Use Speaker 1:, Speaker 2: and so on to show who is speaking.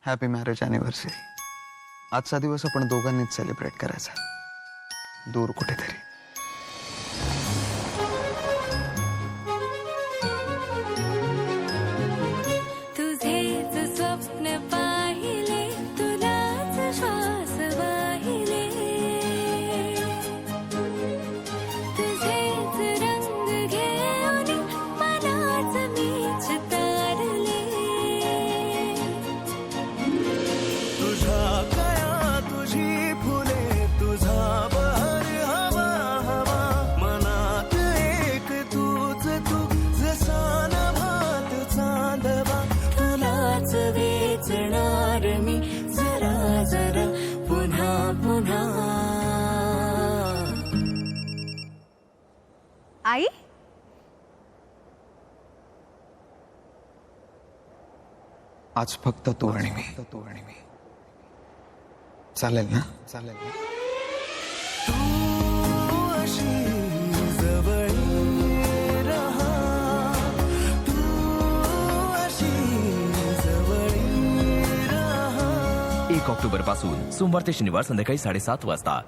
Speaker 1: Happy marriage anniversary. आजचा दिवस आपण दोघांनीच सेलिब्रेट करायचा, दूर कुठेतरी.
Speaker 2: तुझेच स्वप्न पाहिले, तुलाच श्वास वाहिले, तुझेच रंग घेऊन मनाच मीच तारले.
Speaker 3: तुझ्या कया तुझी फुले, तुझा बहर हवा हवा, मनात एक तूच तू, जसा नभात चांदवा.
Speaker 2: तुलाच वेचणार मी जरा जरा, पुन्हा पुन्हा.
Speaker 4: आई,
Speaker 1: आज फक्त तू आणि मी. चालेल ना? चालेल ना?
Speaker 3: तू अशी जवळी रहा, तू अशी जवळी रहा.
Speaker 5: 1 ऑक्टोबर पासून सोमवार ते शनिवार संध्याकाळी 7:30 वाजता.